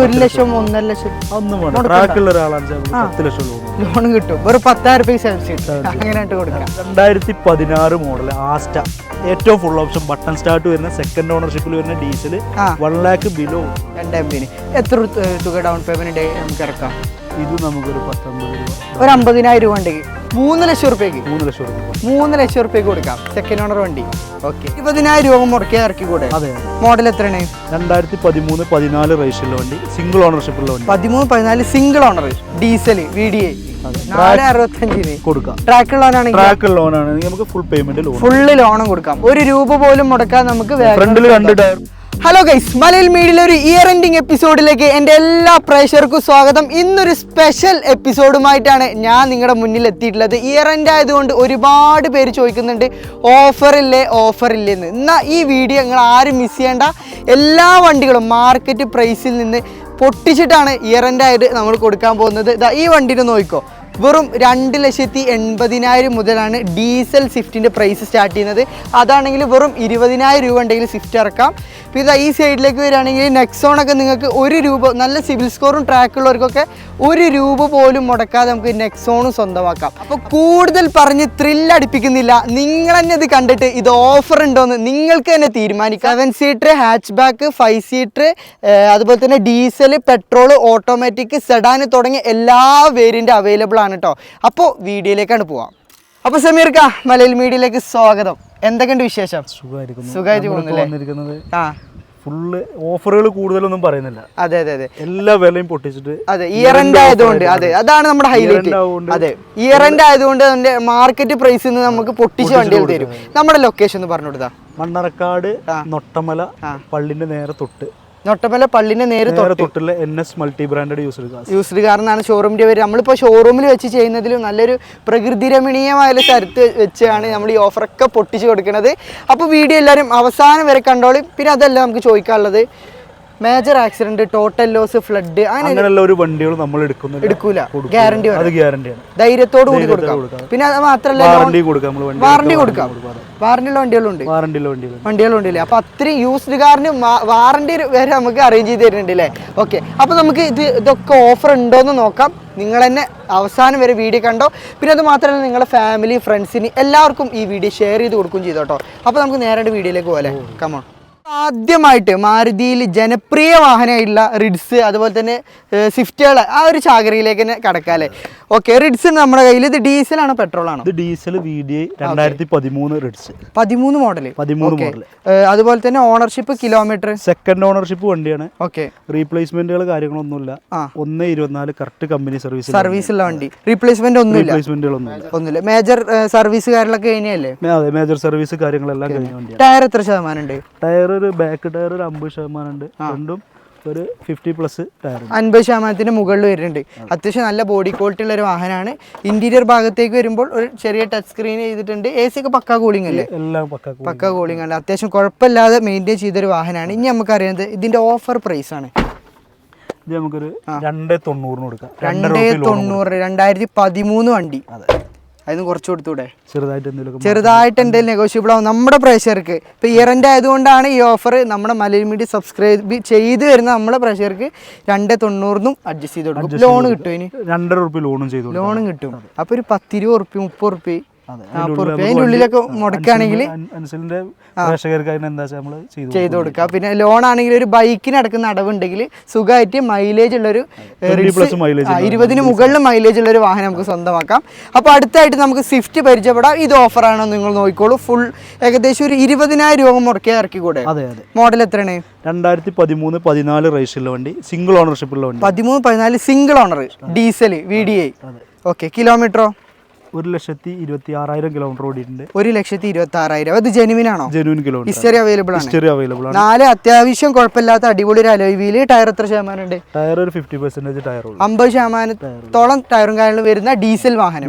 1 ലക്ഷം 1.5 ലക്ഷം loan കിട്ടും. ഒരു 10,000 രൂപ സബ്സിഡി അങ്ങനെയായിട്ട് കൊടുക്കാം. 2016 മോഡൽ ആസ്റ്റ, ഏറ്റവും ഫുൾ ഓപ്ഷൻ ബട്ടൺ സ്റ്റാർട്ട് വരുന്ന സെക്കൻഡ് ഓണർഷിപ്പിൽ വരുന്ന ഡീസൽ 1 lakh ബിലോ. 2 MB. എത്ര തുക ഡൗൺ പേയ്മെന്റ് നമുക്ക് ഇറക്കാം? ഇത് നമുക്കൊരു 19 രൂപ, ഒരു 50,000 രൂപ ഉണ്ടെങ്കിൽ 3 ലക്ഷം റുപ്യക്ക് 3 ലക്ഷം റുപ്യക്ക് കൊടുക്കാം. സെക്കൻഡ് ഓണർ വണ്ടി. ഓക്കെ, 20,000 രൂപ മുടക്കിയാൽ ഇറക്കി കൂടെ. അതെ. മോഡൽ എത്രയാണ്? 2013-14 രജിസ്ട്രേഷനുള്ള വണ്ടി, സിംഗിൾ ഓണർഷിപ്പുള്ള വണ്ടി. 13-14 സിംഗിൾ ഓണർ, ഡീസൽ VDA 465 കൊടുക്കാം. ട്രാക്ക് ലോണാണെങ്കിൽ നമുക്ക് ഫുൾ പേയ്മെന്റ് ഫുള്ള് ലോണും കൊടുക്കാം. 1 രൂപ പോലും മുടക്കാൻ നമുക്ക്. ഫ്രണ്ടിൽ 2 ടയർ. ഹലോ ഗൈസ്, മലയാളി മീഡിയയിലെ ഒരു ഇയർ എൻഡിങ് എപ്പിസോഡിലേക്ക് എൻ്റെ എല്ലാ പ്രേക്ഷകർക്കും സ്വാഗതം. ഇന്നൊരു സ്പെഷ്യൽ എപ്പിസോഡുമായിട്ടാണ് ഞാൻ നിങ്ങളുടെ മുന്നിൽ എത്തിയിട്ടുള്ളത്. ഇയർ എൻഡ് ആയതുകൊണ്ട് ഒരുപാട് പേര് ചോദിക്കുന്നുണ്ട് ഓഫറില്ലേ എന്ന്. എന്നാൽ ഈ വീഡിയോ നിങ്ങൾ ആരും മിസ് ചെയ്യേണ്ട. എല്ലാ വണ്ടികളും മാർക്കറ്റ് പ്രൈസിൽ നിന്ന് പൊട്ടിച്ചിട്ടാണ് ഇയർ എൻഡ് ആയിട്ട് നമ്മൾ കൊടുക്കാൻ പോകുന്നത്. ഈ വണ്ടിനെ നോക്കിക്കോ, വെറും 2,80,000 മുതലാണ് ഡീസൽ സ്വിഫ്റ്റിൻ്റെ പ്രൈസ് സ്റ്റാർട്ട് ചെയ്യുന്നത്. അതാണെങ്കിൽ വെറും 20,000 രൂപ ഉണ്ടെങ്കിൽ സ്വിഫ്റ്റ് ഇറക്കാം. പിന്നെ ഈ സൈഡിലേക്ക് വരികയാണെങ്കിൽ നെക്സോണൊക്കെ നിങ്ങൾക്ക് 1 രൂപ, നല്ല സിവിൽ സ്കോറും ട്രാക്കുള്ളവർക്കൊക്കെ 1 രൂപ പോലും മുടക്കാതെ നമുക്ക് നെക്സോണും സ്വന്തമാക്കാം. അപ്പോൾ കൂടുതൽ പറഞ്ഞ് ത്രില്ലടിപ്പിക്കുന്നില്ല, നിങ്ങൾ തന്നെ ഇത് കണ്ടിട്ട് ഇത് ഓഫർ ഉണ്ടോയെന്ന് നിങ്ങൾക്ക് തന്നെ തീരുമാനിക്കാം. 7 സീറ്റർ, ഹാച്ച് ബാക്ക്, 5 സീറ്റർ, അതുപോലെ തന്നെ ഡീസൽ, പെട്രോൾ, ഓട്ടോമാറ്റിക്, സെഡാൻ തുടങ്ങിയ എല്ലാ വേരിയൻ്റ് അവൈലബിൾ ആണ് കേട്ടോ. അപ്പോൾ വീഡിയോയിലേക്കാണ് പോവാം. അപ്പോൾ സമീർക്ക, മലയാളി മീഡിയയിലേക്ക് സ്വാഗതം. എന്തൊക്കെയുണ്ട് വിശേഷം? സുഖമായിട്ട് പോകുന്നില്ലേ? ഫുള്ള് ഓഫറുകൾ കൂടുതലൊന്നും പറയുന്നില്ല. അതെ, എല്ലാ വിലയും പൊട്ടിച്ചിട്ട്. അതെ, ഇയർ എൻഡ് ആയതുകൊണ്ട്. അതെ, അതാണ് നമ്മുടെ ഹൈലൈറ്റ്. അതെ, ഇയർ എൻഡ് ആയതുകൊണ്ട് അതിന്റെ മാർക്കറ്റ് പ്രൈസിൽ നിന്ന് നമുക്ക് പൊട്ടിച്ച് വണ്ടികൾ തരും. നമ്മുടെ ലൊക്കേഷൻ ഒന്ന് പറഞ്ഞു കൊടുത്താ. മണ്ണാർക്കാട് നൊട്ടമല പള്ളിന്റെ നേരെ തൊട്ട്. നൊട്ടമല പള്ളിന്റെ നേരെ തൊട്ടുള്ള NS multi branded used car എന്നാണ് ഷോറൂമിന്റെ പേര്. നമ്മളിപ്പോൾ ഷോറൂമിൽ വെച്ച് ചെയ്യുന്നതിലും നല്ലൊരു പ്രകൃതി രമണീയമായ സ്ഥലത്ത് വെച്ചാണ് നമ്മൾ ഈ ഓഫറൊക്കെ പൊട്ടിച്ച് കൊടുക്കുന്നത്. അപ്പോൾ വീഡിയോ എല്ലാവരും അവസാനം വരെ കണ്ടോളും. പിന്നെ അതല്ല നമുക്ക് ചോദിക്കാനുള്ളത്, major accident, total loss, flood അങ്ങനെയുള്ള ഒരു വണ്ടികൾ നമ്മൾ എടുക്കൂല. ഗ്യാരണ്ടി ധൈര്യത്തോടു കൂടി കൊടുക്കാം. പിന്നെ അത് മാത്രമല്ല വാറണ്ടി കൊടുക്കാം. വാറണ്ടിയുള്ള വണ്ടികളുണ്ടല്ലേ. അപ്പൊ അത്രയും യൂസ്ഡ് കാറിന് വാറണ്ടി വരെ നമുക്ക് അറേഞ്ച് ചെയ്ത് തരുന്നുണ്ട് അല്ലേ? ഓക്കെ, അപ്പൊ നമുക്ക് ഇതൊക്കെ ഓഫർ ഉണ്ടോയെന്ന് നോക്കാം. നിങ്ങൾ തന്നെ അവസാനം വരെ വീഡിയോ കണ്ടോ. പിന്നെ അത് മാത്രമല്ല നിങ്ങളുടെ ഫാമിലി, ഫ്രണ്ട്സിന് എല്ലാവർക്കും ഈ വീഡിയോ ഷെയർ ചെയ്ത് കൊടുക്കുകയും ചെയ്തോട്ടോ. അപ്പോൾ നമുക്ക് നേരെ വീഡിയോയിലേക്ക് പോകാം. കമോൺ. ആദ്യമായിട്ട് മാരുതിയിൽ ജനപ്രിയ വാഹനമായിട്ടുള്ള റിഡ്സ്, അതുപോലെ തന്നെ സ്വിഫ്റ്റുകൾ, ആ ഒരു ചാകരയിലേക്ക് തന്നെ കടക്കാം അല്ലേ? ഓക്കെ, റിഡ്സ് നമ്മുടെ കയ്യിൽ. ഇത് ഡീസലാണോ പെട്രോളാണോ? ഇത് ഡീസൽ VDA 2013 റിഡ്സ്, 13 മോഡൽ. അതുപോലെ തന്നെ ഓണർഷിപ്പ്, കിലോമീറ്റർ, സെക്കൻഡ് ഓണർഷിപ്പ് വണ്ടിയാണ്. ഓക്കെ, റീപ്ലേസ്മെന്റുകൾ കാര്യങ്ങളൊന്നുമില്ല. 1/24 കറക്റ്റ് കമ്പനി സർവീസുള്ള വണ്ടി. റീപ്ലേസ്മെന്റ് ഒന്നുമില്ല. മേജർ സർവീസ് കാര്യങ്ങളൊക്കെ കഴിഞ്ഞല്ലേ? അതെ, മേജർ സർവീസ് കാര്യങ്ങളെല്ലാം കഴിഞ്ഞ വണ്ടിയാണ്. ടയർ എത്ര ശതമാനം ഉണ്ട്? ടയർ ഒരു ബാക്ക് ടയർ ഒരു 50% ഉണ്ട്. രണ്ടും ഒരു 50+ ടയർ, 50% മുകളിൽ വരുന്നുണ്ട്. അത്യാവശ്യം നല്ല ബോഡി ക്വാളിറ്റി ഉള്ള ഒരു വാഹനമാണ്. ഇന്റീരിയർ ഭാഗത്തേക്ക് വരുമ്പോൾ ഒരു ചെറിയ ടച്ച് സ്ക്രീൻ ചെയ്തിട്ടുണ്ട്. AC ഒക്കെ പക്കാ കൂളിംഗ് അല്ലേ? എല്ലാം പക്കാ കൂളിംഗ് ആണ്. അത്യാവശ്യം കുഴപ്പമില്ലാതെ മെയിൻറ്റെയിൻ ചെയ്തൊരു വാഹനമാണ്. ഇനി നമുക്ക് അറിയുന്നത് ഇതിന്റെ ഓഫർ പ്രൈസ് ആണ്. ഇത് നമുക്കൊരു 290 കൊടുക്കാം. 290, 2013 വണ്ടി. അതിന് കുറച്ച് കൊടുത്തൂടെ? ചെറുതായിട്ട് എന്തെങ്കിലും നെഗോഷ്യബിൾ ആവും നമ്മുടെ പ്രേക്ഷകർക്ക്. ഇപ്പൊ ഇയർ എൻഡ് ആയതുകൊണ്ടാണ് ഈ ഓഫർ. നമ്മുടെ മലയാളി മീഡിയ സബ്സ്ക്രൈബ് ചെയ്ത് വരുന്ന നമ്മുടെ പ്രേക്ഷകർക്ക് 290 അഡ്ജസ്റ്റ് ചെയ്ത് കൊടുക്കും. ലോൺ കിട്ടും. ഇനി 2 രൂപ ലോണും കിട്ടും. അപ്പൊ ഒരു 10-20 ഉറുപ്പ്യ, 30 ഉറുപ്പ്യ, 40 ഉറുപ്പ്യ അതിൻ്റെ ഉള്ളിലൊക്കെ മുടക്കുകയാണെങ്കിൽ ചെയ്ത് കൊടുക്കുക. പിന്നെ ലോൺ ആണെങ്കിൽ ഒരു ബൈക്കിന് അടക്കുന്ന അടവുണ്ടെങ്കിൽ സുഖമായിട്ട് മൈലേജ് ഉള്ളൊരു 20 മുകളിൽ മൈലേജ് ഉള്ളൊരു വാഹനം നമുക്ക് സ്വന്തമാക്കാം. അപ്പോൾ അടുത്തായിട്ട് നമുക്ക് സ്വിഫ്റ്റ് പരിചയപ്പെടാം. ഇത് ഓഫറാണോ നിങ്ങൾ നോക്കിക്കോളൂ. ഫുൾ ഏകദേശം ഒരു 20,000 രൂപ മുടക്കിയാൽ ഇറക്കിക്കൂടെ? മോഡൽ എത്രയാണ്? 2013-14 രജിസ്ട്രേഷനുള്ള വണ്ടി, സിംഗിൾ ഓണർഷിപ്പുള്ള വണ്ടി. 13-14 single owner, diesel VDA. Okay, കിലോമീറ്ററോ? 1,26,000 കിലോമീറ്റർ ഓടിയിട്ടുണ്ട്. 1,26,000. അത് ജെനുവിൻ ആണോ? Genuine kilometre. ഹിസ്റ്ററി അവൈലബിൾ ആണ്. 4 അത്യാവശ്യം കുഴപ്പമില്ലാത്ത അടിപൊളി ഒരു അലോയ് വീല്. ടയർ എത്ര ശതമാനം ഉണ്ട്? ടയർ ഒരു 50% ടയർ, 50% ടയറും കാര്യങ്ങളും വരുന്ന ഡീസൽ വാഹനം.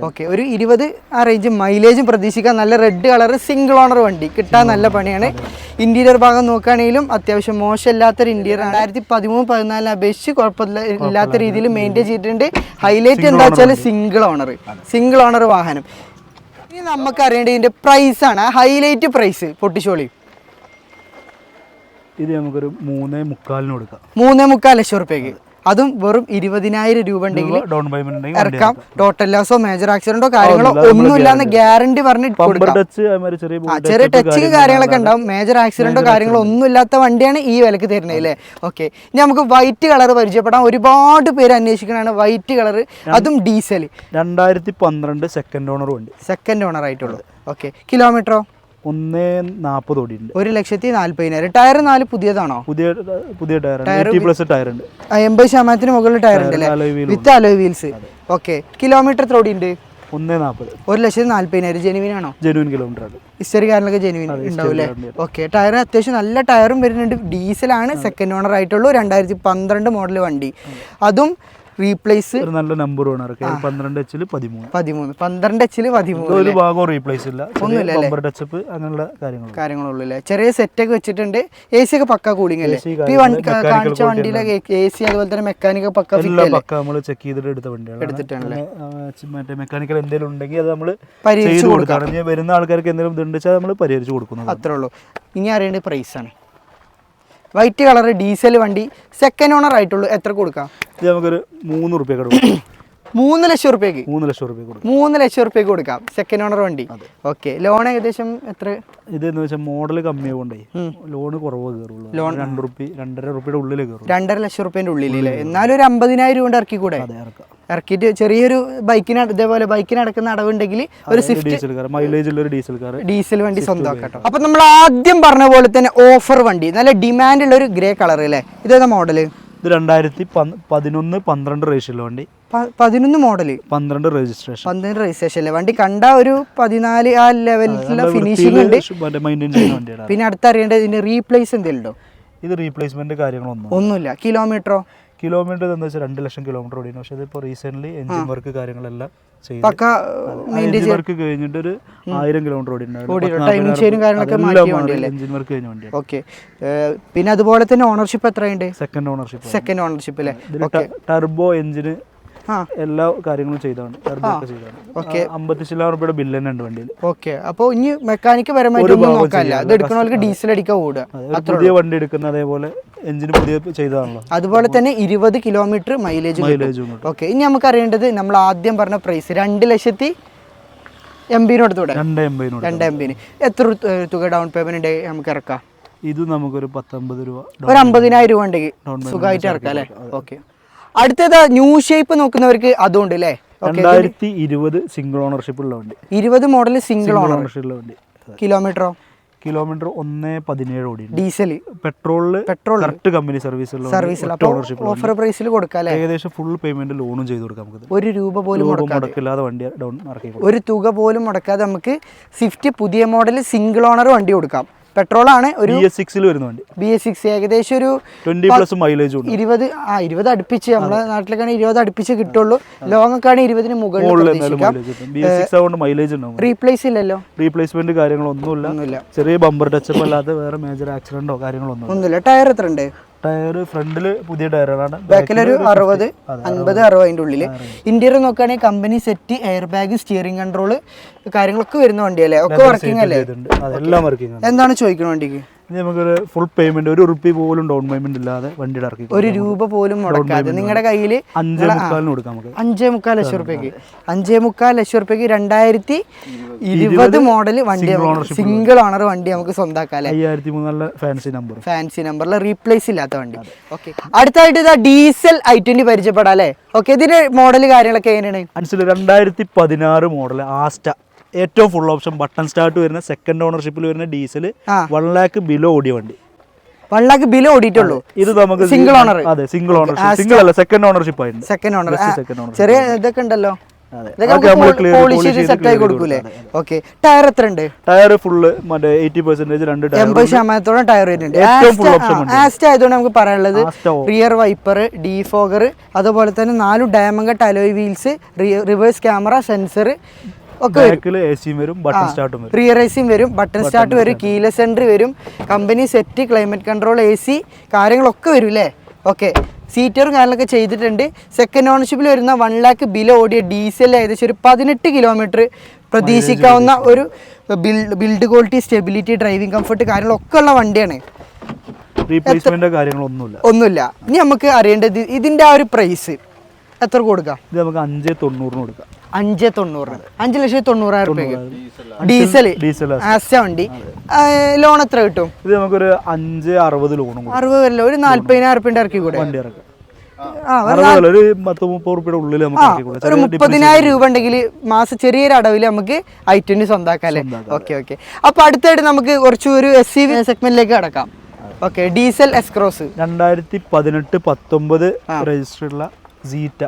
ഓക്കെ, ഒരു 20 ആ റേഞ്ച് മൈലേജും പ്രതീക്ഷിക്കാം. നല്ല റെഡ് കളർ സിംഗിൾ ഓണർ വണ്ടി കിട്ടാൻ നല്ല പണിയാണ്. ഇന്റീരിയർ ഭാഗം നോക്കുകയാണെങ്കിലും അത്യാവശ്യം മോശമില്ലാത്തൊരു ഇന്റീരിയർ. 2013-14 അപേക്ഷിച്ച് കുഴപ്പമില്ലാത്ത രീതിയിൽ മെയിൻറ്റെയിൻ ചെയ്തിട്ടുണ്ട്. ഹൈലൈറ്റ് എന്താ വെച്ചാൽ സിംഗിൾ ഓണർ വാഹനം. ഇനി നമുക്ക് അറിയേണ്ടത് ഇതിന്റെ പ്രൈസ് ആണ്. ഹൈലൈറ്റ് പ്രൈസ് പൊട്ടിച്ചോളി. ഇത് നമുക്കൊരു 3.25 കൊടുക്കാം. 3.25 ലക്ഷം റുപ്യക്ക്. അതും വെറും 20,000 രൂപ ഉണ്ടെങ്കിൽ ഡൗൺ പേയ്മെന്റ് ഇറക്കാം. ടോട്ടൽ ലോസോ മേജർ ആക്സിഡന്റോ കാര്യങ്ങളോ ഒന്നുമില്ലാന്ന് ഗ്യാരണ്ടി പറഞ്ഞ് ചെറിയ ടച്ച് കാര്യങ്ങളൊക്കെ ഉണ്ടാവും. മേജർ ആക്സിഡന്റോ കാര്യങ്ങളോ ഒന്നുമില്ലാത്ത വണ്ടിയാണ് ഈ വിലക്ക് തരുന്നത് അല്ലേ. ഓക്കെ, ഇനി നമുക്ക് വൈറ്റ് കളർ പരിചയപ്പെടാം. ഒരുപാട് പേര് അന്വേഷിക്കണതാണ് വൈറ്റ് കളർ, അതും ഡീസൽ. 2012 സെക്കൻഡ് ഓണർ വണ്ടി. സെക്കൻഡ് ഓണർ ആയിട്ടുള്ളൂ. ഓക്കെ, കിലോമീറ്ററോ 1.40 ഓടിയുണ്ട്. 1,40,000. ടയർ 4 പുതിയതാണോ? പുതിയ ടയർ, 80+ ടയർ ഉണ്ട്. 80% മുകളിൽ ടയർ ഉണ്ട് അല്ലേ, വിത്ത് അലോയ് വീൽസ്. ഓക്കെ, കിലോമീറ്റർ എത്ര ഓടിയുണ്ട്? 1.40. 1,40,000. ജെനുവിൻ ആണോ? ജെനുവിൻ കിലോമീറ്റർ ആണ്. ഹിസ്റ്ററി കാരണമൊക്കെ ജെനുവിൻ ഉണ്ടാവും അല്ലേ. ഓക്കെ, ടയർ അത്യാവശ്യം നല്ല ടയറും വരുന്നുണ്ട്. ഡീസലാണ്, സെക്കൻഡ് ഓണർ ആയിട്ടുള്ളൂ. 2012 മോഡൽ വണ്ടി. അതും റീപ്ലേസ് നല്ല നമ്പർ ആണ്. 12H 13. 12H 13. ഒരു ഭാഗം റീപ്ലേസ് ഇല്ല, ബമ്പർ ടച്ചപ്പ് അങ്ങനെയുള്ള കാര്യങ്ങളുള്ളൂ അല്ലേ. ചെറിയ സെറ്റ് ഒക്കെ വെച്ചിട്ടുണ്ട്. എ സി ഒക്കെ പക്ക കൂളിംഗ് അല്ലേ. കാണിച്ച വണ്ടിയിലെ എ സി അതുപോലെ തന്നെ മെക്കാനിക് പക്ക നമ്മൾ ചെക്ക് ചെയ്തിട്ട് എടുത്ത വണ്ടിയാണ്. എടുത്തിട്ടാണല്ലേ. മറ്റേ മെക്കാനിക്കൽ എന്തെങ്കിലും ഉണ്ടെങ്കിൽ അത് നമ്മൾ ചെയ്ത് കൊടുക്കണം. വരുന്ന ആൾക്കാർക്ക് എന്തെങ്കിലും ഇതുണ്ടെച്ചാൽ നമ്മൾ പരിഹരിച്ച് കൊടുക്കുന്നത് അത്രേ ഉള്ളൂ. ഇനി അറിയേണ്ട പ്രൈസാണ്. വൈറ്റ് കളർ ഡീസൽ വണ്ടി, സെക്കൻഡ് ഓണർ ആയിട്ടുള്ളൂ. എത്ര കൊടുക്കാം? നമുക്കൊരു 3 രൂപ കൊടുക്കാം. 3 ലക്ഷം റുപ്യക്ക്. 3 ലക്ഷം രൂപ കൊടുക്കാം. 3 ലക്ഷം റുപ്യക്ക് കൊടുക്കാം, സെക്കൻഡ് ഓണർ വണ്ടി. ഓക്കെ, ലോൺ ഏകദേശം എത്ര? ഇതെന്ന് വെച്ചാൽ മോഡൽ കമ്മിയാകൊണ്ടേ ലോണ് കുറവ് കയറുള്ളൂ. ലോൺ 2 രൂപയുടെ ഉള്ളിൽ കയറും. 2.5 ലക്ഷം റുപ്യൻ്റെ ഉള്ളിൽ. എന്നാലും ഒരു 50,000 കൊണ്ട് ഇറക്കി കൂടെ? ഇറക്കിയിട്ട് ചെറിയൊരു ബൈക്കിന് ഇതേപോലെ ബൈക്കിന് അടക്കുന്ന അടവുണ്ടെങ്കിൽ ഒരു സ്വിഫ്റ്റ് മൈലേജ് ഉള്ള ഒരു ഡീസൽ വണ്ടി സ്വന്തമാക്കട്ടോ. അപ്പൊ നമ്മൾ ആദ്യം പറഞ്ഞ പോലെ തന്നെ ഓഫർ വണ്ടി, നല്ല ഡിമാൻഡ് ഉള്ള ഒരു ഗ്രേ കളർ അല്ലേ. ഇതേതാ മോഡല്? ഇത് 2011-12 രജിസ്ട്രേഷൻ വണ്ടി. 11 മോഡല്, 12 രജിസ്ട്രേഷൻ. 12 രജിസ്ട്രേഷൻ അല്ലേ. വണ്ടി കണ്ട ഒരു 14 ആ ലെവലിലുള്ള ഫിനിഷിംഗ് ഉണ്ട്. പിന്നെ അടുത്തറിയേണ്ടത് ഇതിന്റെ റീപ്ലേസ് എന്തെങ്കിലും ഉണ്ടോ? ഇത് റീപ്ലേസ്മെന്റ് ഒന്നുമില്ല. കിലോമീറ്ററോ? കിലോമീറ്റർ എന്താ വെച്ചാൽ 2 ലക്ഷം കിലോമീറ്റർ ഓടിയാണ്. പക്ഷെ ഇതിപ്പോൾ റീസെന്റ് എഞ്ചിൻ വർക്ക് കാര്യങ്ങളെല്ലാം വർക്ക് കഴിഞ്ഞിട്ട് ഒരു 1000 കിലോമീറ്റർ ഓടിയിട്ടുണ്ട്. ഓക്കെ, പിന്നെ അതുപോലെ തന്നെ ഓണർഷിപ്പ് എത്രയുണ്ട്? സെക്കൻഡ് ഓണർഷിപ്പ് അല്ലേ. ടർബോ എഞ്ചിന് എല്ലാ കാര്യങ്ങളും ചെയ്താണ്. 50,000 രൂപയുടെ ബില്ല് തന്നെ ഉണ്ട് വണ്ടിയിൽ. ഓക്കെ, അപ്പോൾ ഇനി മെക്കാനിക്ക് പരമായിട്ട് നോക്കാനില്ല. ഇത് എടുക്കണവർക്ക് ഡീസൽ അടിക്കാൻ ഓടുക. പുതിയ വണ്ടി എടുക്കുന്ന അതേപോലെ എഞ്ചിന് പുതിയ ചെയ്തതാണല്ലോ. അതുപോലെ തന്നെ 20 കിലോമീറ്റർ മൈലേജ്. ഓക്കെ, ഇനി നമുക്ക് അറിയേണ്ടത് നമ്മൾ ആദ്യം പറഞ്ഞ പ്രൈസ് 2,80,000 എടുത്തൂടെ? 2,80,000. എത്ര തുക ഡൗൺ പേയ്മെന്റ് നമുക്ക് ഇറക്കാം? ഇത് നമുക്കൊരു 19 രൂപ, ഒരു 50,000 രൂപ ഉണ്ടെങ്കിൽ സുഖമായിട്ട് ഇറക്കാം അല്ലേ. ഓക്കെ, അടുത്തത് ന്യൂ ഷേപ്പ് നോക്കുന്നവർക്ക് അതുകൊണ്ട് അല്ലേ. 2020 സിംഗിൾ ഓണർഷിപ്പ് ഉള്ള വണ്ടി. 20 മോഡൽ സിംഗിൾ ഓണർഷിപ്പ് ഉള്ള വണ്ടി. കിലോമീറ്ററോ? കിലോമീറ്റർ 1.17 ഓടി. Diesel, petrol correct company service offer പ്രൈസിൽ കൊടുക്കാം. ഏകദേശം ഫുൾ പേയ്മെന്റ് ലോണും ചെയ്ത് കൊടുക്കാം. നമുക്ക് 1 രൂപ പോലും മുടക്കില്ലാതെ വണ്ടി ഡൗൺ ഇറക്കി, ഒരു തുക പോലും മുടക്കാതെ നമുക്ക് സ്വിഫ്റ്റ് പുതിയ മോഡൽ സിംഗിൾ ഓണർ വണ്ടി കൊടുക്കാം. പെട്രോൾ ആണ്. ഒരു BS6 വരുന്ന വണ്ടി. BS6 ഏകദേശം ഒരു 20+ മൈലേജ് ഉണ്ട്. 20 അടുപ്പിച്ച് നമ്മുടെ നാട്ടിലേക്കാണ് 20 അടുപ്പിച്ച് കിട്ടുള്ളൂ. ലോങ് ഒക്കെ ആണ് 20-ന് മുകളിൽ. BS6 ആവുകൊണ്ട് മൈലേജ് ഉണ്ടാവും. റീപ്ലേസ് ഇല്ലല്ലോ, റീപ്ലേസ്മെന്റ് കാര്യങ്ങളൊന്നുമില്ല. ചെറിയ ബമ്പർ ടച്ചപ്പ് അല്ലാതെ വേറെ മേജർ ആക്സിഡന്റോ കാര്യങ്ങളൊന്നുമില്ല. ടയർ എത്ര ഉണ്ട്? ടയർ ഫ്രണ്ടില് പുതിയ ടയറാണ്, ബാക്കിലൊരു 60, 50, 60 അതിൻ്റെ ഉള്ളിൽ. ഇന്റീരിയർ നോക്കുകയാണെങ്കിൽ company set, air bag, steering control കാര്യങ്ങളൊക്കെ വരുന്ന വണ്ടിയല്ലേ. ഒക്കെ വർക്കിംഗ് അല്ലേ? എല്ലാം വർക്കിംഗ്. എന്താണ് ചോദിക്കുന്നത് വണ്ടിക്ക്? നമുക്കൊരു ഫുൾ പേയ്മെന്റ്, 1 രൂപ പോലും ഡൗൺ പേയ്മെന്റ് ഇല്ലാതെ വണ്ടി ഇറക്കി, 1 രൂപ പോലും മുടക്കാതെ നിങ്ങളുടെ കയ്യിൽ 5.25 കൊടുക്കാം. 5.25 ലക്ഷം റുപ്യക്ക്. 5.25 ലക്ഷം റുപ്യക്ക് 2020 മോഡൽ വണ്ടി, സിംഗിൾ ഓണർ വണ്ടി നമുക്ക് സ്വന്തമാക്കാം. 5003 ഫാൻസി നമ്പറിൽ റീപ്ലേസ് ഇല്ലാത്ത വണ്ടി. ഓക്കെ, അടുത്തായിട്ട് ഇതാ ഡീസൽ i20 പരിചയപ്പെടാം അല്ലേ. ഓക്കെ, ഇതിന്റെ മോഡൽ കാര്യങ്ങളൊക്കെ എങ്ങനെയാണ്? 2016 മോഡൽ ആസ്റ്റ, ഏറ്റവും ഫുൾ ഓപ്ഷൻ ബട്ടൺ സ്റ്റാർട്ട് വരുന്ന സെക്കൻഡ് ഓണർഷിപ്പിൽ വരുന്ന ഡീസൽ, 1 lakh ബിലോ ഓടിയ വണ്ടി. 1 lakh ബിലോ ഓടിയിട്ടുള്ളൂ. ഇത് നമുക്ക് സിംഗിൾ ഓണർ. അതെ, സിംഗിൾ ഓണർഷിപ്പ്, സിംഗിൾ അല്ല സെക്കൻഡ് ഓണർഷിപ്പ് ആയിരുന്നു. Second owner. ചെറിയ ഇതൊക്കെ ഉണ്ടല്ലോ, സെറ്റ് ആയി കൊടുക്കൂലേ. ഓക്കെ, ടയർ എത്ര ഉണ്ട്? ടയർ ഫുള്ള് 80%, 80% ടയർ വരുന്നുണ്ട്. ആസ്റ്റ ആയതുകൊണ്ട് നമുക്ക് പറയാനുള്ളത് റിയർ വൈപ്പർ, ഡീഫോഗർ, അതുപോലെ തന്നെ 4 diamond cut alloy wheels, reverse camera, sensor ഒക്കെ റിയർ എസിയും വരും, ബട്ടൺ സ്റ്റാർട്ട് വരും, കീലെസ് എൻട്രി വരും, company set, climate control, AC കാര്യങ്ങളൊക്കെ വരും അല്ലേ. ഓക്കെ, സീറ്ററും കാര്യങ്ങളൊക്കെ ചെയ്തിട്ടുണ്ട്. സെക്കൻഡ് ഓണർഷിപ്പിൽ വരുന്ന 1 lakh ബിലോ ഓടിയ ഡീസൽ ഏകദേശം ഒരു 18 കിലോമീറ്റർ പ്രതീക്ഷിക്കാവുന്ന ഒരു build quality, stability, driving comfort കാര്യങ്ങളൊക്കെ ഉള്ള വണ്ടിയാണ്. റീപ്ലേസ്മെന്റ് കാര്യങ്ങളൊന്നുമില്ല. ഒന്നുമില്ല. ഇനി നമുക്ക് അറിയേണ്ടത് ഇതിന്റെ ആ ഒരു പ്രൈസ് എത്ര കൊടുക്കാം? ഇത് നമുക്ക് 5,90 കൊടുക്കാം. 5,90, 5,90,000 രൂപയ്ക്ക് ഡീസൽ ആസ്റ്റ വണ്ടി. ലോൺ എത്ര കിട്ടും? ഇത് നമുക്കൊരു 5,60 ലോണും 60 വരില്ല, ഒരു 40,000 രൂപ ഇറക്കി കൂടെ? വണ്ടി ഇറക്കാം. ഒരു 30,000 രൂപ ഉണ്ടെങ്കിൽ മാസം ചെറിയൊരു അടവിൽ നമുക്ക് i20 സ്വന്തമാക്കാം അല്ലേ? Okay okay. അപ്പൊ അടുത്തായിട്ട് നമുക്ക് കുറച്ച് ഒരു SUV സെഗ്മെന്റിലേക്ക് കടക്കാം. Okay, diesel S cross 2018-19 register ഉള്ള സീറ്റ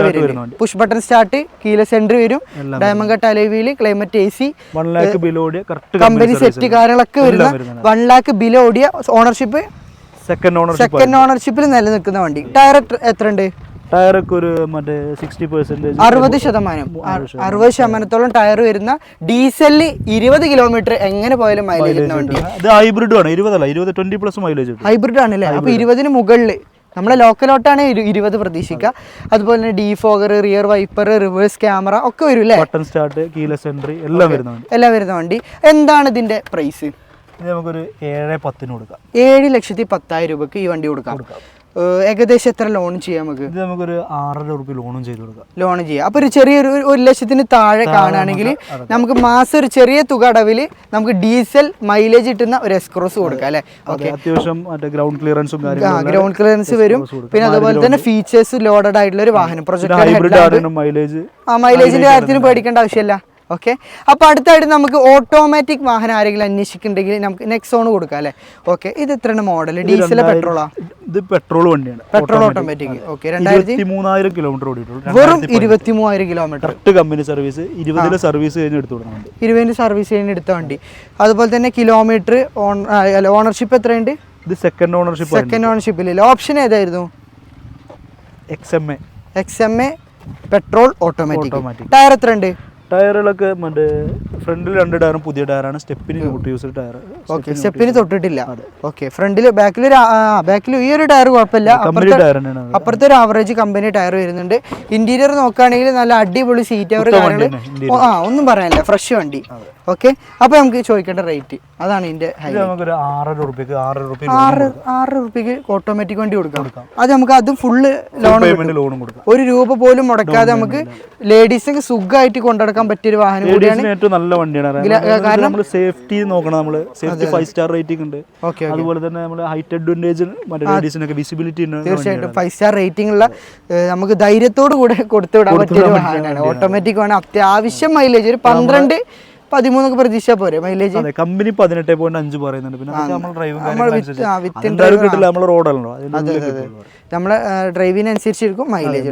വരും. Push button start, keyless entry വരും, diamond cut alloy wheel, climate AC, 1 lakh below ഓടിയ കമ്പനി സെറ്റ് കാര്യങ്ങളൊക്കെ വരുന്ന 1 lakh ബിലോ ഓടിയ ഓണർഷിപ്പ് സെക്കൻഡ് ഓണർഷിപ്പിൽ നിലനിൽക്കുന്ന വണ്ടി. ടയർ എത്ര ഉണ്ട്? ടയറൊക്കെ ഒരു മറ്റേ 60%, 60% ടയർ വരുന്ന ഡീസലിന് 20 കിലോമീറ്റർ എങ്ങനെ പോയാലും മൈലേജ് വരുന്ന വണ്ടി. ഇത് ഹൈബ്രിഡ് ആണ്. 20+ മൈലേജ് ഹൈബ്രിഡ് ആണല്ലേ? അപ്പൊ 20 മുകളിൽ നമ്മളെ ലോക്കലോട്ടാണ് 20 പ്രതീക്ഷിക്കുക. അതുപോലെ തന്നെ defogger, rear wiper, reverse camera ഒക്കെ വരും അല്ലേ? ബട്ടൺ സ്റ്റാർട്ട്, കീലെസ് എൻട്രി എല്ലാം വരുന്ന വണ്ടി. എന്താണ് ഇതിന്റെ പ്രൈസ്? നമുക്കൊരു 7,10 കൊടുക്കാം. 7,10,000 രൂപക്ക് ഈ വണ്ടി കൊടുക്കാം. ഏകദേശം എത്ര ലോൺ ചെയ്യാം നമുക്ക്? ഇത് നമുക്കൊരു 6,00,000 രൂപ ലോണും ചെയ്ത് കൊടുക്കാം. ലോൺ ചെയ്യാം. അപ്പൊ ഒരു ചെറിയൊരു 1,00,000 താഴെ കാണുകയാണെങ്കിൽ നമുക്ക് മാസം ഒരു ചെറിയ തുക അടവിൽ നമുക്ക് ഡീസൽ മൈലേജ് കിട്ടുന്ന ഒരു എസ്ക്രോസ് കൊടുക്കാം അല്ലെ? ഓക്കെ, അത്യാവശ്യം ഗ്രൗണ്ട് ക്ലിയറൻസും ഗ്രൗണ്ട് ക്ലിയറൻസ് വരും. പിന്നെ അതുപോലെ തന്നെ ഫീച്ചേഴ്സ് ലോഡഡ് ആയിട്ടുള്ള ഒരു വാഹനം. മൈലേജിന്റെ കാര്യത്തിന് പേടിക്കേണ്ട ആവശ്യമില്ല. ഓക്കെ, അപ്പൊ അടുത്തായിട്ട് നമുക്ക് ഓട്ടോമാറ്റിക് വാഹനം ആരെങ്കിലും അന്വേഷിക്കുന്നുണ്ടെങ്കിൽ നമുക്ക് നെക്സോൺ കൊടുക്കാം അല്ലെ? ഓക്കെ, ഇത് എത്രയാണ് മോഡൽ? ഡീസൽ പെട്രോളാ? ഇത് പെട്രോൾ വണ്ടിയാണ്. Petrol automatic. ഓക്കെ, 23,000 കിലോമീറ്റർ ഓടിയിട്ടുള്ളൂ. വെറും 23,000 കിലോമീറ്റർ. കമ്പനി സർവീസ് 20 സർവീസ് കഴിഞ്ഞ് എടുത്തു കൊടുക്കുന്നുണ്ട്. 20 സർവീസ് കഴിഞ്ഞ് എടുത്ത വണ്ടി. അതുപോലെ തന്നെ കിലോമീറ്റർ ഓണർഷിപ്പ് എത്രയുണ്ട്? ഇത് സെക്കൻഡ് ഓണർഷിപ്പിൽ ഓപ്ഷൻ ഏതായിരുന്നു? XMA petrol automatic. ടയർ എത്ര ഉണ്ട്? ടയറുകളൊക്കെ മറ്റേ ഫ്രണ്ടിൽ 2 ടയറും പുതിയ ടയറാണ്. സ്റ്റെപ്പിന് യൂസ് ടയർ. ഓക്കെ, സ്റ്റെപ്പിന് തൊട്ടിട്ടില്ല. ഓക്കെ, ഫ്രണ്ടിൽ ബാക്കിൽ ഈ ഒരു ടയർ കുഴപ്പമില്ല. അപ്പുറത്തെ ഒരു ആവറേജ് കമ്പനി ടയർ വരുന്നുണ്ട്. ഇന്റീരിയർ നോക്കുകയാണെങ്കിൽ നല്ല അടിപൊളി സീറ്റ് കവർ കാര്യങ്ങൾ ഒന്നും പറയാനില്ല. ഫ്രഷ് വണ്ടി. ഓക്കെ, അപ്പൊ നമുക്ക് ചോദിക്കേണ്ട റേറ്റ് അതാണ് ഇതിന്റെ. 6,00,000 രൂപയ്ക്ക് ഓട്ടോമാറ്റിക് വണ്ടി കൊടുക്കാം. അത് നമുക്ക് അതും ഫുള്ള് ലോൺ കൊടുക്കാം. 1 രൂപ പോലും മുടക്കാതെ നമുക്ക് ലേഡീസിന് സുഖമായിട്ട് കൊണ്ടുനടക്കാൻ പറ്റിയൊരു വാഹനം കൂടിയാണ്. ഏറ്റവും നല്ല വണ്ടിയാണ്. കാരണം നമ്മൾ സേഫ്റ്റി നോക്കണം. നമ്മൾ സേഫ്റ്റി 5 സ്റ്റാർ റേറ്റിംഗ് ഉണ്ട്. അതുപോലെ തന്നെ നമ്മൾ ഹൈറ്റ് അഡ്വാൻറ്റേജ് ലേഡീസിനൊക്കെ വിസിബിലിറ്റി ഉണ്ട്. തീർച്ചയായിട്ടും 5 സ്റ്റാർ റേറ്റിംഗ് ഉള്ള നമുക്ക് ധൈര്യത്തോടു കൂടെ കൊടുത്തുവിടാൻ പറ്റിയൊരു വാഹനമാണ്. ഓട്ടോമാറ്റിക് ആണ്. അത്യാവശ്യം മൈലേജ് ഒരു 12-13 പ്രതീക്ഷ പോരെ മൈലേജ്? കമ്പനി 18.5 പറയുന്നുണ്ട്. പിന്നെ നമ്മളെ ഡ്രൈവിനനുസരിച്ചിരിക്കും മൈലേജ്.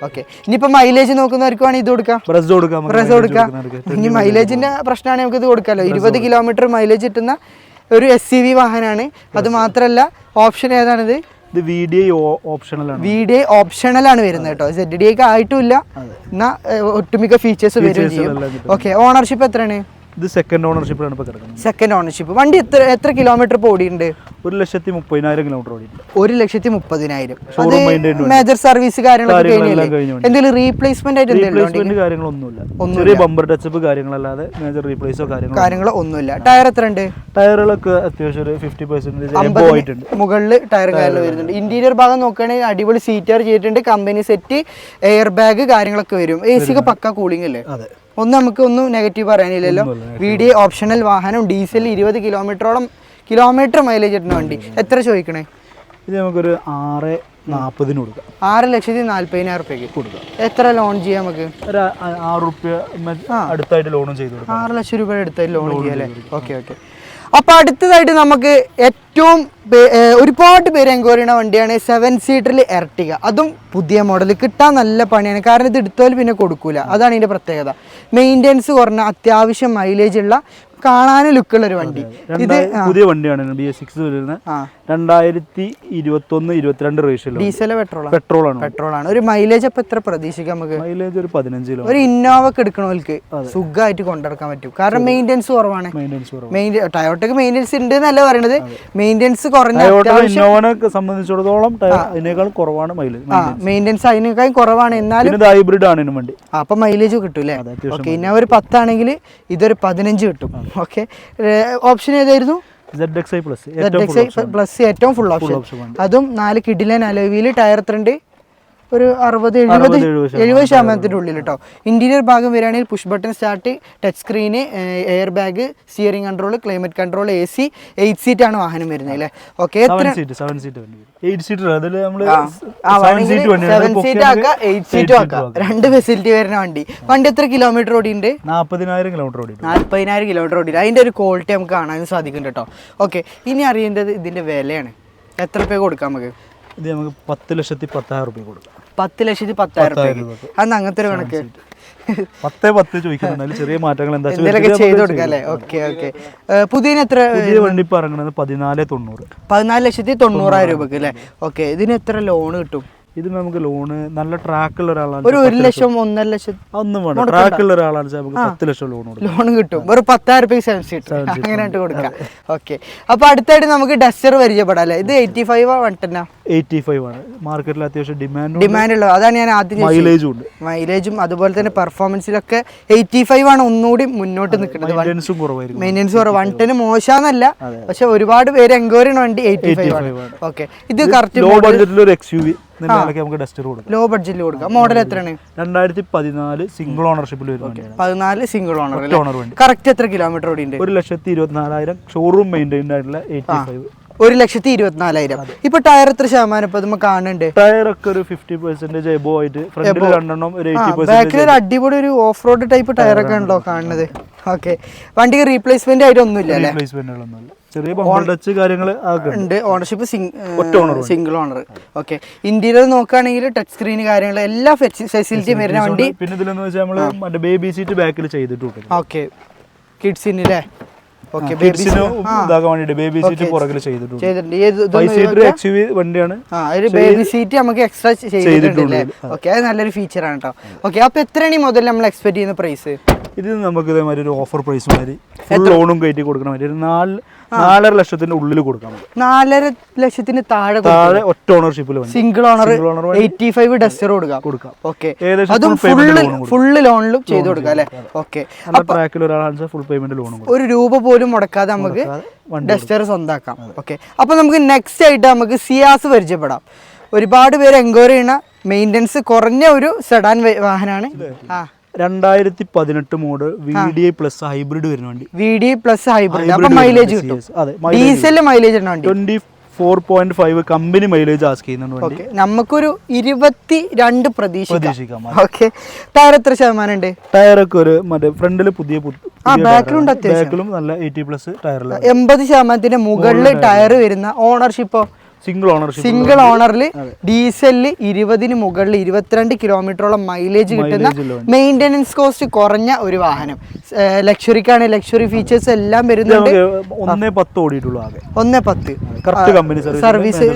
ഓക്കെ, ഇനിയിപ്പോ മൈലേജ് നോക്കുന്നവർക്കാണ് ഇത് കൊടുക്കാം. പ്രസ് കൊടുക്കാം. ഇനി മൈലേജിന്റെ പ്രശ്നമാണ് നമുക്ക് ഇത് കൊടുക്കാമല്ലോ. 20 കിലോമീറ്റർ മൈലേജ് കിട്ടുന്ന ഒരു SUV വാഹനമാണ്. അത് മാത്രല്ല ഓപ്ഷൻ ഏതാണിത്? ഇത് VDI ഓപ്ഷണൽ ആണ് വരുന്നത് കേട്ടോ. ZDI ആയിട്ടുമില്ല, എന്നാ ഒട്ടുമിക്ക ഫീച്ചേഴ്സ് വരും ചെയ്യും. ഓക്കെ, ഓണർഷിപ്പ് എത്രയാണ്? ഇത് സെക്കൻഡ് ഓണർഷിപ്പിലാണ് ഇപ്പോൾ കിടക്കുന്നത്. Second ownership. വണ്ടി എത്ര കിലോമീറ്റർ ഇപ്പോൾ ഓടിയിട്ടുണ്ട്? 1,30,000 കിലോമീറ്റർ ഓടിയിട്ടുണ്ട്. 1,30,000. മേജർ സർവീസ് കാര്യങ്ങളൊക്കെ കഴിഞ്ഞു. എന്തെങ്കിലും റീപ്ലേസ്മെന്റ് ആയിട്ട് കാര്യങ്ങളൊന്നുമില്ല. ചെറിയ ബമ്പർ ടച്ചപ്പ് കാര്യങ്ങളല്ലാതെ മേജർ റീപ്ലേസോ കാര്യങ്ങളോ ഒന്നുമില്ല. ടയർ എത്ര ഉണ്ട്? ടയറുകളൊക്കെ അത്യാവശ്യം ഒരു 50% മുകളിൽ ടയർ കാര്യങ്ങൾ വരുന്നുണ്ട്. ഇന്റീരിയർ ഭാഗം നോക്കുകയാണെങ്കിൽ അടിപൊളി സീറ്റർ ചെയ്തിട്ടുണ്ട്. കമ്പനി സെറ്റ്, എയർ ബാഗ് കാര്യങ്ങളൊക്കെ വരും. AC ഒക്കെ പക്ക കൂളിംഗ് അല്ലേ? ഒന്നും നെഗറ്റീവ് പറയാനില്ലല്ലോ. VDI ഓപ്ഷണൽ വാഹനം, ഡീസൽ 20 കിലോമീറ്റർ മൈലേജ് കിട്ടുന്ന വണ്ടി. എത്ര ചോദിക്കണേ? ഇത് നമുക്കൊരു 6,40,000 കൊടുക്കാം. 6,40,000 രൂപയ്ക്ക് കൊടുക്കാം. എത്ര ലോൺ ചെയ്യാം നമുക്ക്? ഒരു 6 രൂപ അടുത്തായിട്ട് ലോണും ചെയ്തു കൊടുക്കാം. 6 ലക്ഷം രൂപയുടെ അടുത്തായിട്ട് ലോൺ ചെയ്യാം അല്ലേ? ഓക്കെ. അപ്പൊ അടുത്തതായിട്ട് നമുക്ക് ഏറ്റവും ഒരുപാട് പേര് എൻക്വയറി ചെയ്യുന്ന വണ്ടിയാണ് 7 സീറ്ററിൽ എർട്ടിക. അതും പുതിയ മോഡൽ. കിട്ടാൻ നല്ല പണിയാണ്. കാരണം ഇത് എടുത്താൽ പിന്നെ കൊടുക്കൂല. അതാണ് ഇതിന്റെ പ്രത്യേകത. മെയിൻ്റെനൻസ് കുറഞ്ഞ അത്യാവശ്യം മൈലേജ് ഉള്ള കാണാനും ലുക്കുള്ള ഒരു വണ്ടി. ഇത് പുതിയ വണ്ടിയാണ്. BS6 വരുന്നത്. 2021-22 രജിസ്ട്രേഷൻ. ഡീസൽ പെട്രോളാണ്. ഒരു മൈലേജ് അപ്പൊ എത്ര പ്രതീക്ഷിക്കാം നമുക്ക്? മൈലേജ് ഒരു 15. ഒരു ഇന്നോവക്ക് എടുക്കണവർക്ക് സുഖമായിട്ട് കൊണ്ടുനടക്കാൻ പറ്റും. കാരണം മെയിൻ്റെനൻസ് കുറവാണ്. ടയോട്ടക്ക് മെയിൻ്റെനൻസ് ഉണ്ട് എന്നല്ല പറയണത്. മെയിൻ്റെനൻസ് കുറഞ്ഞ ഇന്നോവനെ സംബന്ധിച്ചിടത്തോളം അതിനേക്കാൾ കുറവാണ് മൈലേജ്. മെയിൻ്റെനൻസ് അതിനേക്കാൾ കുറവാണ്. എന്നാലും ഹൈബ്രിഡ് ആണ് വണ്ടി. അപ്പൊ മൈലേജ് കിട്ടൂല്ലേ? ഓക്കെ, ഇന്നോവ ഒരു 10 ആണെങ്കിൽ ഇതൊരു 15 കിട്ടും. ഓക്കെ, ഓപ്ഷൻ ഏതായിരുന്നു? ZXi പ്ലസ് ഏറ്റവും ഫുൾ ഓപ്ഷൻ, അതും 4 കിഡിലൻ അലോയ് വീല്, ടയർ എത്രണ്ട്? ഒരു 60-70% ഉള്ളിൽ കേട്ടോ. ഇന്റീരിയർ ഭാഗം വരികയാണെങ്കിൽ push button start, touch screen, air bag, steering control, climate control, AC, 8 seat ആണ് വാഹനം വരുന്നത് അല്ലേ? ഓക്കെ, 7 സീറ്റ് 8 സീറ്റർ, അതിൽ നമ്മൾ 7 സീറ്റ് ആക്കാം, 8 സീറ്റും ആക്കാം. 2 ഫെസിലിറ്റി വരുന്ന വണ്ടി എത്ര കിലോമീറ്റർ ഓടിയുണ്ട്? 40,000 കിലോമീറ്റർ ഓടി. 40,000 കിലോമീറ്റർ ഓടി. അതിന്റെ ഒരു ക്വാളിറ്റി നമുക്ക് കാണാൻ സാധിക്കും കേട്ടോ. ഓക്കെ, ഇനി അറിയേണ്ടത് ഇതിന്റെ വിലയാണ്. എത്ര രൂപ കൊടുക്കാം നമുക്ക്? ഇത് നമുക്ക് 10,10,000 രൂപ കൊടുക്കാം. 10,10,000 രൂപ. അന്ന് അങ്ങനത്തെ ഒരു കണക്ക് 10 ചോദിക്കുന്നുണ്ട്, ചെറിയ മാറ്റങ്ങൾ എന്താ ചെയ്ത് കൊടുക്കാം അല്ലേ? Okay okay. പുതിയ എത്ര? പുതിയ വണ്ടി ഇപ്പൊ ഇറങ്ങുന്നത് 14,90,000. 14,90,000 രൂപക്ക് അല്ലേ? ഓക്കെ, ഇതിന് എത്ര ലോൺ കിട്ടും? ഇത് നമുക്ക് ലോണ് നല്ല ട്രാക്കുള്ള ഒരാളാണ്, ഒരു 1 ലക്ഷം 1.5 ലക്ഷം ഒന്നും വേണം. ട്രാക്കുള്ള ഒരാളാണ് നമുക്ക് 10 ലക്ഷം ലോൺ കിട്ടും. വെറും 10,000 രൂപയ്ക്ക് 7 സീറ്റ് അങ്ങനെ കൊടുക്കാം. ഓക്കെ, അപ്പൊ അടുത്തായിട്ട് നമുക്ക് ഡസ്റ്റർ പരിചയപ്പെടാം അല്ലേ? ഇത് 85 85 ആണ് മാർക്കറ്റിൽ അത്യാവശ്യം ഡിമാൻഡ് ഉള്ളത്. അതാണ് ഞാൻ ആദ്യം മൈലേജും അതുപോലെ തന്നെ പെർഫോമൻസിലൊക്കെ 85 ആണ് ഒന്നുകൂടി മുന്നോട്ട് നിൽക്കുന്നത്. മെയിൻ്റെനൻസ് കുറവ്. 110 മോശമെന്നല്ല, പക്ഷെ ഒരുപാട് പേര് എൻക്വയറി ആണ് വണ്ടി 85 ആണ്. ഓക്കെ, ഇത് കറക്റ്റ് ലോ ബഡ്ജറ്റിൽ കൊടുക്കാം. മോഡൽ എത്രയാണ്? 2014 സിംഗിൾ ഓണർഷിപ്പിൽ വരുന്നത്. 14 സിംഗിൾ ഓണർ. കറക്റ്റ് എത്ര കിലോമീറ്റർ ഓടിയുണ്ട്? 1,24,000 ഷോറൂം മെയിൻറ്റൈൻഡ് ആയിട്ടുള്ള 85. 1,24,000. ഇപ്പൊ ടയർ എത്ര ശതമാനം ഇപ്പൊ നമുക്ക് കാണുന്നുണ്ട്? ടയർ ഒക്കെ ഒരു 50% എബോ ആയിട്ട്, ഫ്രണ്ടിൽ 2 ഒരു 80%. ബാക്കിൽ ഒരു അടിപൊളി ഒരു ഓഫ് റോഡ് ടൈപ്പ് ടയർ ഒക്കെ ഉണ്ടോ കാണുന്നത്? ഓക്കെ, വണ്ടിക്ക് റീപ്ലേസ്മെന്റ് ആയിട്ട് ഒന്നുമില്ല അല്ലേ? ചെറിയ ബമ്പർ ടച്ച് കാര്യങ്ങൾ ഉണ്ട്. Ownership single owner. Okay, interior നോക്കുകയാണെങ്കിൽ ടച്ച് സ്ക്രീൻ കാര്യങ്ങൾ എല്ലാ ഫെസിലിറ്റിയും വരുന്ന വണ്ടി. പിന്നെ ഇതിലെന്ന് വെച്ചാൽ നമ്മള് ബേബി സീറ്റ് ബാക്കിൽ ചെയ്തിട്ടുണ്ട്. ഓക്കെ, കിഡ്സിന് ബേബി സീറ്റ് പുറകിൽ ചെയ്തിട്ടുണ്ട്. വണ്ടിയാണ്. ബേബി സീറ്റ് നമുക്ക് എക്സ്ട്രാ ചെയ്തിട്ടുണ്ട്. ഓക്കെ, അത് നല്ലൊരു ഫീച്ചർ ആണ് കേട്ടോ. ഓക്കെ, അപ്പൊ എത്രയാണ് മുതൽ നമ്മൾ എക്സ്പെക്ട് ചെയ്യുന്ന പ്രൈസ്? ഇത് നമുക്ക് ഇതേമാതിരി ഒരു ഓഫർ പ്രൈസ് മാതിരി ലോണും കയറ്റി കൊടുക്കണം. 4.5 ലക്ഷത്തിന്റെ ഉള്ളിൽ കൊടുക്കാം. 4.5 ലക്ഷത്തിന് താഴെ ഒറ്റ ഓണർഷിപ്പിൽ സിംഗിൾ ഓണർ 85 ഡസ്റ്റർ കൊടുക്കാം. ഓക്കെ, അതും ഫുള്ള് ലോണിലും ചെയ്ത് കൊടുക്കാം അല്ലെ? ഓക്കെ, ഫുൾ പേയ്മെന്റ് ലോണും ₹1 പോലും മുടക്കാതെ നമുക്ക് ഡസ്റ്റർ സ്വന്തമാക്കാം. ഓക്കെ, അപ്പൊ നമുക്ക് നെക്സ്റ്റ് ആയിട്ട് നമുക്ക് സിയാസ് പരിചയപ്പെടാം. ഒരുപാട് പേര് എൻക്വയറി ചെയ്യുന്ന മെയിൻ്റെനൻസ് കുറഞ്ഞ ഒരു സെഡാൻ വാഹനമാണ്. 2018 മോഡൽ VDI പ്ലസ് ഹൈബ്രിഡ് വരുന്ന വണ്ടി. VDI plus hybrid. അപ്പൊ മൈലേജ് കിട്ടും. ഡീസൽ മൈലേജ് ഉണ്ട് വണ്ടി. 24.5 കമ്പനി മൈലേജ് ആസ്ക് ചെയ്യുന്നുണ്ട്. നമുക്കൊരു 22 പ്രതീക്ഷിക്കാം. ഓക്കെ, ടയർ എത്ര ശതമാനം ഉണ്ട്? ടയർ ഒക്കെ ഒരു മറ്റേ ഫ്രണ്ടില് പുതിയ ബാക്കിലുണ്ട്, അത്യാവശ്യം നല്ല 80+ ടയറിൽ 80% മുകളിൽ ടയർ വരുന്ന. ഓണർഷിപ്പോ സിംഗിൾ ഓണറിൽ ഡീസലില് 20 മുകളിൽ 22 കിലോമീറ്ററോളം മൈലേജ് കിട്ടുന്ന മെയിൻ്റെനൻസ് കോസ്റ്റ് കുറഞ്ഞ ഒരു വാഹനം. ലക്ഷറിക്കാണ്, ലക്ഷറി ഫീച്ചേഴ്സ് എല്ലാം വരുന്നുണ്ട്. 1.10 സർവീസ്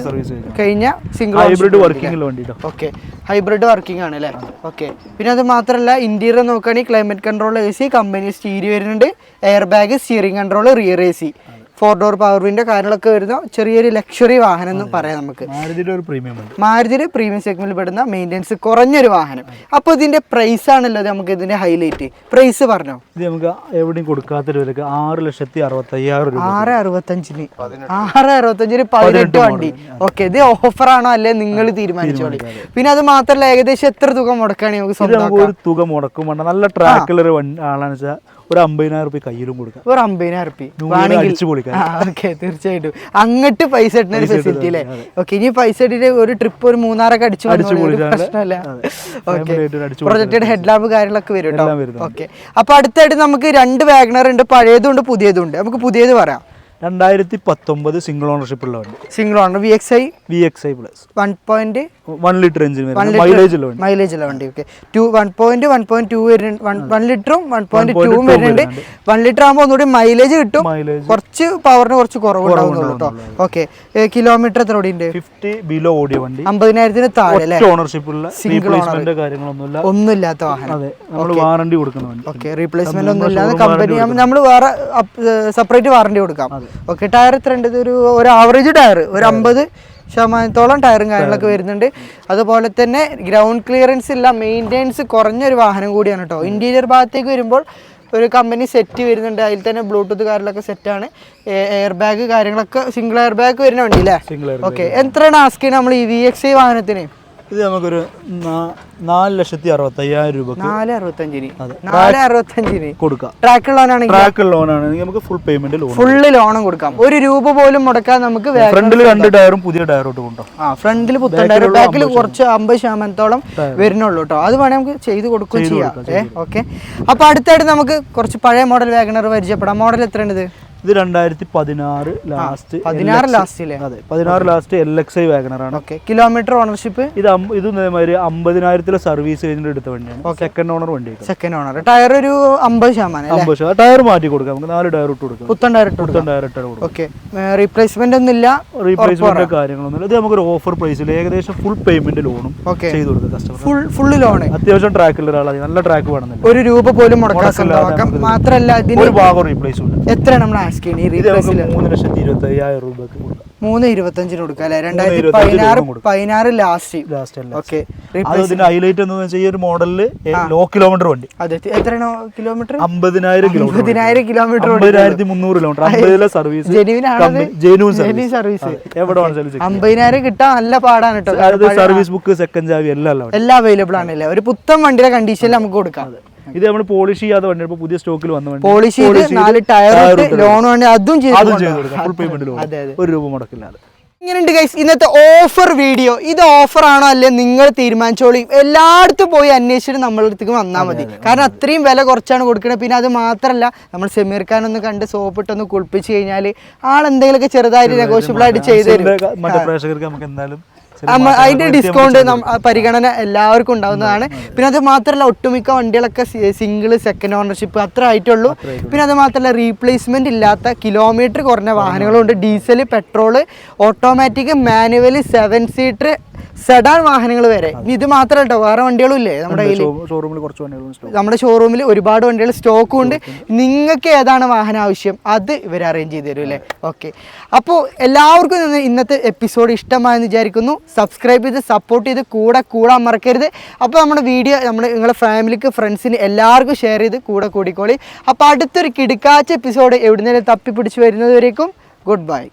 കഴിഞ്ഞ single hybrid working. Okay, hybrid working ആണ് അല്ലേ? ഓക്കെ, പിന്നെ അത് മാത്രമല്ല ഇന്റീരിയർ നോക്കുകയാണെങ്കിൽ climate control AC, company stereo വരുന്നുണ്ട്, air bag, steering control, rear AC, 4 door power window കാര്യങ്ങളൊക്കെ വരുന്ന ചെറിയൊരു ലക്ഷറി വാഹനം എന്ന് പറയാം നമുക്ക്. മാരുതിയുടെ പ്രീമിയം സെഗ്മെന്റിൽ പെടുന്ന മെയിൻ്റെനൻസ് കുറഞ്ഞൊരു വാഹനം. അപ്പോൾ ഇതിന്റെ പ്രൈസ് ആണല്ലോ നമുക്ക് ഇതിന്റെ ഹൈലൈറ്റ്. പ്രൈസ് പറഞ്ഞോ? ഇത് നമുക്ക് എവിടെയും കൊടുക്കാത്തൊരു 6,65,000 രൂപ. 6,65,000 18 വണ്ടി. ഓക്കെ, ഇത് ഓഫർ ആണോ അല്ലെ നിങ്ങൾ തീരുമാനിച്ചോളി. പിന്നെ അത് മാത്രമല്ല ഏകദേശം എത്ര തുക മുടക്കാണ് നമുക്ക്? ഒരു തുക മുടക്കും വേണ്ട. നല്ല ട്രാക്കുള്ള ഒരു ആളാണ് വെച്ചാൽ ഒരു 50,000 രൂപ കയ്യിലും കൊടുക്കാം. ഒരു 50,000 ഓക്കെ, തീർച്ചയായിട്ടും അങ്ങോട്ട് പൈസ ഇട്ടുന്ന ഒരു ഫെസിലിറ്റി അല്ലേ? ഓക്കെ, ഇനി പൈസ ഇട്ടിട്ട് ഒരു ട്രിപ്പ് ഒരു 3 അടിച്ചു പ്രശ്നമല്ല. ഓക്കെ, പ്രൊജക്റ്റഡ് ഹെഡ് ലാമ്പ് കാര്യങ്ങളൊക്കെ വരും കേട്ടോ. ഓക്കെ, അപ്പൊ അടുത്തായിട്ട് നമുക്ക് 2 വാഗണർ ഉണ്ട്, പഴയതും ഉണ്ട് പുതിയതും ഉണ്ട്. നമുക്ക് പുതിയത് പറയാം. 2019 സിംഗിൾ ഓണർഷിപ്പ് ഉള്ള വണ്ടി. Single owner VXi plus 1.1 litre engine mileage ഉള്ള വണ്ടി. ഓക്കെ, 1.2 വരുന്നുണ്ട്, 1 ലിറ്ററും 1.2 വരുന്നുണ്ട്. 1 ലിറ്റർ ആകുമ്പോൾ ഒന്നുകൂടി മൈലേജ് കിട്ടും, കുറച്ച് പവറിന് കുറച്ച് കുറവുണ്ടാവുന്നുള്ളൂ കേട്ടോ. ഓക്കെ, കിലോമീറ്റർ എത്ര ഓടിയുണ്ട്? 50 ബിലോ ഓടിയ വണ്ടി, 50,000 താഴെ അല്ലേ? ഓണർഷിപ്പുള്ള സിംഗിൾ ഓണർ, ഒന്നുമില്ലാത്ത വാഹനം. വാറണ്ടി കൊടുക്കുന്ന വണ്ടി. ഓക്കെ, റീപ്ലേസ്മെന്റ് ഒന്നും ഇല്ലാതെ കമ്പനി നമ്മൾ വേറെ സെപ്പറേറ്റ് വാറണ്ടി കൊടുക്കാം. ഓക്കെ, ടയർ എത്ര ഉണ്ട്? ഒരു ആവറേജ് ടയർ ഒരു 50% ടയറും കാര്യങ്ങളൊക്കെ വരുന്നുണ്ട്. അതുപോലെ തന്നെ ഗ്രൗണ്ട് ക്ലിയറൻസ് ഇല്ല, മെയിൻ്റെനൻസ് കുറഞ്ഞൊരു വാഹനം കൂടിയാണ് കേട്ടോ. ഇന്റീരിയർ ഭാഗത്തേക്ക് വരുമ്പോൾ ഒരു കമ്പനി സെറ്റ് വരുന്നുണ്ട്. അതിൽ തന്നെ ബ്ലൂടൂത്ത് കാര്യങ്ങളൊക്കെ സെറ്റാണ്. എയർ ബാഗ് കാര്യങ്ങളൊക്കെ സിംഗിൾ എയർ ബാഗ് വരുന്ന വണ്ടി അല്ലേ? ഓക്കെ. എത്രയാണ് ആസ്കിന് നമ്മൾ ഈ VXi വാഹനത്തിന്? ഇത് നമുക്കൊരു 4,65,000 രൂപക്ക് 4,65,000 കൊടുക്കാം. ട്രാക്ക് ലോണാണെങ്കിൽ നമുക്ക് ഫുൾ പേയ്മെന്റ് ഫുള്ള് ലോണും കൊടുക്കാം. ₹1 പോലും മുടക്കാൻ നമുക്ക് ഫ്രണ്ടിൽ 2 ടയറും പുതിയ ടയറോട്ട് കൊണ്ടുപോകും. ഫ്രണ്ടിൽ പുത്തൻ ടയർ, ബാക്കിൽ കുറച്ച് 50% വരുന്നുള്ളൂ കേട്ടോ. അത് വേണേൽ നമുക്ക് ചെയ്ത് കൊടുക്കുകയും ചെയ്യാം. ഓക്കെ. അപ്പൊ അടുത്തായിട്ട് നമുക്ക് കുറച്ച് പഴയ മോഡൽ വാഗണർ പരിചയപ്പെടാം. മോഡൽ എത്രയാണ് ഇത്? ഇത് 2016 ലാസ്റ്റ്. 16 ലാസ്റ്റിലെ? അതെ, 16 ലാസ്റ്റ് LXi വാഗണറാണ്. ഓക്കെ. Kilometre ownership? ഇത് ഇതേമാതിരി 50,000 സർവീസ് കഴിഞ്ഞിട്ട് എടുത്ത വണ്ടിയാണ്. സെക്കൻഡ് ഓണർ വണ്ടി. Second owner. ടയർ ഒരു 50%. ടയർ മാറ്റി കൊടുക്കാം. നമുക്ക് 4 ടയർ ഇട്ട് കൊടുക്കാം. പുത്തൻ ടയർ ഇട്ട് കൊടുക്കാം. ഓക്കെ. റീപ്ലേസ്മെന്റ് ഒന്നും ഇല്ല? റീപ്ലേസ്മെന്റ് കാര്യങ്ങളൊന്നും. ഇത് നമുക്കൊരു ഓഫർ പ്രൈസിൽ ഏകദേശം ഫുൾ പേയ്മെന്റ് ലോണും ചെയ്ത് കൊടുക്കാം കസ്റ്റമർ. Full loan. അത്യാവശ്യം ട്രാക്കുള്ള ഒരാളാണ്. നല്ല ട്രാക്ക് വേണമെന്നില്ല. ₹1 പോലും മുടക്കാൻ. മാത്രമല്ല ഒരു ഭാഗം റീപ്ലേസ് ഉണ്ട്. എത്രയാണ് നമ്മൾ 3,25,000 രൂപക്ക് കൊടുക്കാം. 3,25 കൊടുക്കാം അല്ലെ? 2016 ലാസ്റ്റ്. ഓക്കെ. ഹൈലൈറ്റ് എന്ന് വെച്ചാൽ ഈ ഒരു മോഡലില് ലോ കിലോമീറ്റർ വണ്ടി. അതെ. എത്രയാണോ kilometre? 50,000 kilometre. 50,000 kilometre. 50,300 kilometre. 50 service. Genuine service. എവിടെ 50,000 കിട്ടാൻ നല്ല പാടാണ് കേട്ടോ. സർവീസ് ബുക്ക്, സെക്കൻഡ് ചാവി എല്ലാം അവൈലബിൾ ആണല്ലേ? ഒരു പുത്തൻ വണ്ടിയുടെ കണ്ടീഷനിൽ നമുക്ക് കൊടുക്കാം. ഇത് നമ്മൾ പോളിഷ് ചെയ്യാത്ത വണ്ടി, പുതിയ സ്റ്റോക്കിൽ വന്ന വണ്ടി. പോളിഷ് ചെയ്ത് 4 ടയർ ലോൺ വേണ്ടി അതും ചെയ്ത് കൊടുക്കാം. Full payment loan. ₹1 മുടക്കില്ലാതെ. ഇങ്ങനെയുണ്ട് ഗൈസ് ഇന്നത്തെ ഓഫർ വീഡിയോ. ഇത് ഓഫർ ആണോ അല്ലേ നിങ്ങൾ തീരുമാനിച്ചോളി. എല്ലായിടത്തും പോയി അന്വേഷിച്ചിട്ട് നമ്മളുടെ അടുത്തേക്ക് വന്നാൽ മതി. കാരണം അത്രയും വില കുറച്ചാണ് കൊടുക്കുന്നത്. പിന്നെ അത് മാത്രമല്ല, നമ്മൾ സമീർ ഖാൻ ഒന്ന് കണ്ട് സോപ്പിട്ടൊന്ന് കുളിപ്പിച്ച് കഴിഞ്ഞാൽ ആളെന്തെങ്കിലുമൊക്കെ ചെറുതായിട്ട് നെഗോഷ്യബിൾ ആയിട്ട് ചെയ്തു തരും. പ്രേക്ഷകർക്ക് നമുക്ക് എന്തായാലും അതിന്റെ ഡിസ്കൗണ്ട് പരിഗണന എല്ലാവർക്കും ഉണ്ടാവുന്നതാണ്. പിന്നെ അത് മാത്രമല്ല, ഒട്ടുമിക്ക വണ്ടികളൊക്കെ സിംഗിൾ സെക്കൻഡ് ഓണർഷിപ്പ് അത്ര ആയിട്ടുള്ളൂ. പിന്നെ അത് മാത്രമല്ല, റീപ്ലേസ്മെന്റ് ഇല്ലാത്ത കിലോമീറ്റർ കുറഞ്ഞ വാഹനങ്ങളുണ്ട്. Diesel, petrol, automatic, manual, 7 seater, sedan വാഹനങ്ങൾ വരെ. ഇത് മാത്രമല്ല കേട്ടോ, വേറെ വണ്ടികളും ഇല്ലേ നമ്മുടെ കയ്യിൽ? നമ്മുടെ ഷോറൂമിൽ ഒരുപാട് വണ്ടികൾ സ്റ്റോക്കും ഉണ്ട്. നിങ്ങൾക്ക് ഏതാണ് വാഹനം ആവശ്യം അത് ഇവർ അറേഞ്ച് ചെയ്ത് തരും അല്ലേ? ഓക്കെ. അപ്പോൾ എല്ലാവർക്കും ഇന്നത്തെ എപ്പിസോഡ് ഇഷ്ടമായെന്ന് വിചാരിക്കുന്നു. സബ്സ്ക്രൈബ് ചെയ്ത് സപ്പോർട്ട് ചെയ്ത് കൂടാൻ മറക്കരുത്. അപ്പോൾ നമ്മുടെ വീഡിയോ നിങ്ങളുടെ ഫാമിലിക്ക്, ഫ്രണ്ട്സിന് എല്ലാവർക്കും ഷെയർ ചെയ്ത് കൂടിക്കോളി. അപ്പോൾ അടുത്തൊരു കിടുക്കാച്ച എപ്പിസോഡ് എവിടുന്നേലും തപ്പിപ്പിടിച്ച് വരുന്നതുവരേക്കും ഗുഡ് ബൈ.